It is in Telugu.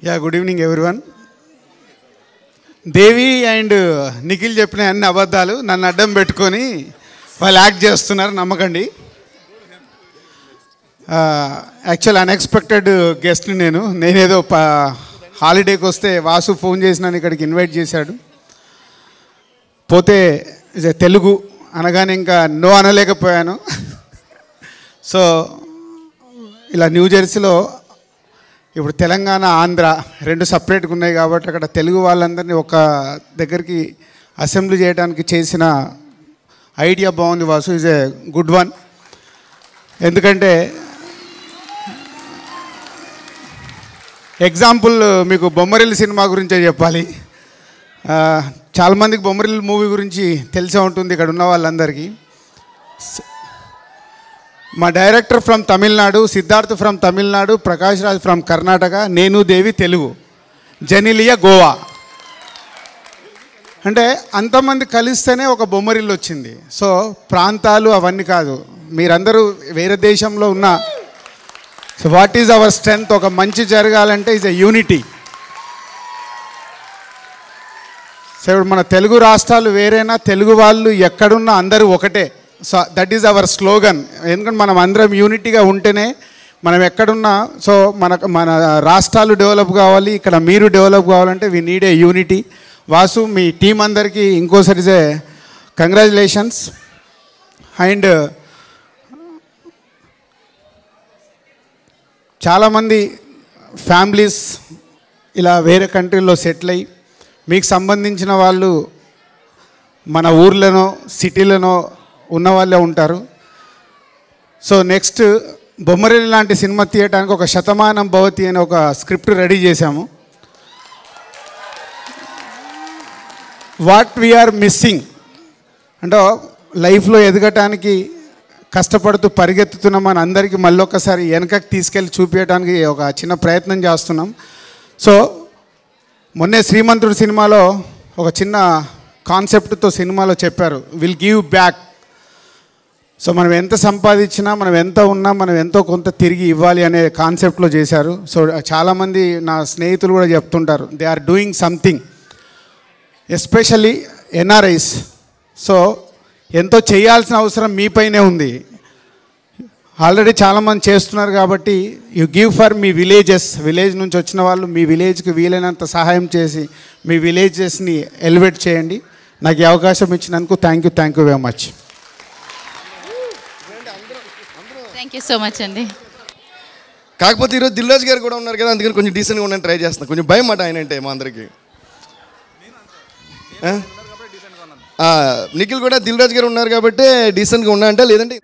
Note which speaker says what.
Speaker 1: Yeah, good evening everyone. Devi and Nikhil చెప్పిన అన్ని అబద్ధాలు నన్ను అడ్డం పెట్టుకొని వాళ్ళు యాక్ట్ చేస్తున్నారు, నమ్మకండి. యాక్చువల్ అన్ఎక్స్పెక్టెడ్ గెస్ట్ని నేనేదో హాలిడేకి వస్తే వాసు ఫోన్ చేసి నన్ను ఇక్కడికి ఇన్వైట్ చేశాడు. పోతే తెలుగు అనగానే ఇంకా నో అనలేకపోయాను. సో ఇలా న్యూ జెర్సీలో ఇప్పుడు తెలంగాణ ఆంధ్ర రెండు సపరేట్గా ఉన్నాయి కాబట్టి అక్కడ తెలుగు వాళ్ళందరినీ ఒక దగ్గరికి అసెంబ్లీ చేయడానికి చేసిన ఐడియా బాగుంది Vasu, is a good one. ఎందుకంటే ఎగ్జాంపుల్ మీకు బొమ్మరిల్లు సినిమా గురించే చెప్పాలి. చాలామందికి బొమ్మరిల్లు మూవీ గురించి తెలిసే ఉంటుంది ఇక్కడ ఉన్న వాళ్ళందరికీ. మా director from Tamil Nadu, Siddharth from Tamil Nadu, Prakash Raj from Karnataka, నేను దేవి తెలుగు, జెనిలియా గోవా. అంటే అంతమంది కలిస్తేనే ఒక బొమ్మరిల్లు వచ్చింది. సో ప్రాంతాలు అవన్నీ కాదు, మీరందరూ వేరే దేశంలో ఉన్న. So what is our strength? ఒక మంచి జరగాలంటే ఈజ్ ఎ యూనిటీ. సో ఇప్పుడు మన తెలుగు రాష్ట్రాలు వేరేనా, తెలుగు వాళ్ళు ఎక్కడున్నా అందరూ ఒకటే. So that is our slogan. ఎందుకంటే మనం అందరం యూనిటీగా ఉంటేనే మనం ఎక్కడున్నా. సో మన రాష్ట్రాలు డెవలప్ కావాలి, ఇక్కడ మీరు డెవలప్ కావాలంటే we need a unity. Vasu, me team అందరికీ ఇంకోసారి కంగ్రాచులేషన్స్. అండ్ చాలామంది ఫ్యామిలీస్ ఇలా వేరే కంట్రీల్లో సెటిల్ అయ్యి మీకు సంబంధించిన వాళ్ళు మన ఊర్లోనో సిటీలోనో ఉన్న వాళ్ళే ఉంటారు. సో నెక్స్ట్ బొమ్మరిల్లు లాంటి సినిమా తీయడానికి ఒక శతమానం భవతి అనే ఒక స్క్రిప్ట్ రెడీ చేశాము. వాట్ వీఆర్ మిస్సింగ్ అంటే లైఫ్లో ఎదగటానికి కష్టపడుతూ పరిగెత్తుతున్నాం మన అందరికీ మళ్ళీ ఒకసారి వెనకకి తీసుకెళ్ళి చూపించడానికి ఒక చిన్న ప్రయత్నం చేస్తున్నాం. సో మొన్నే శ్రీమంతుడు సినిమాలో ఒక చిన్న కాన్సెప్ట్తో సినిమాలో చెప్పారు, విల్ గివ్ బ్యాక్. సో మనం ఎంత సంపాదించినా, మనం ఎంత ఉన్నా, మనం ఎంతో కొంత తిరిగి ఇవ్వాలి అనే కాన్సెప్ట్లో చేశారు. సో చాలామంది నా స్నేహితులు కూడా చెప్తుంటారు, they are doing something, especially NRIs. So ఎంతో చేయాల్సిన అవసరం మీపైనే ఉంది. ఆల్రెడీ చాలామంది చేస్తున్నారు కాబట్టి యు గివ్ ఫర్ మీ విలేజెస్. విలేజ్ నుంచి వచ్చిన వాళ్ళు మీ విలేజ్కి వీలైనంత సహాయం చేసి మీ విలేజెస్ని ఎలివేట్ చేయండి. నాకు ఈ అవకాశం ఇచ్చినందుకు thank you very much.
Speaker 2: Thank you so much అండి.
Speaker 3: కాకపోతే ఈరోజు దిల్రాజ్ గారు కూడా ఉన్నారు కదా, అందుకని కొంచెం డీసెంట్గా ఉండని ట్రై చేస్తాను. కొంచెం భయం మాట ఆయన అంటే మా అందరికి. నిఖిల్ కూడా దిల్రాజ్ గారు ఉన్నారు కాబట్టి డీసెంట్గా ఉన్నా అంటే, లేదంటే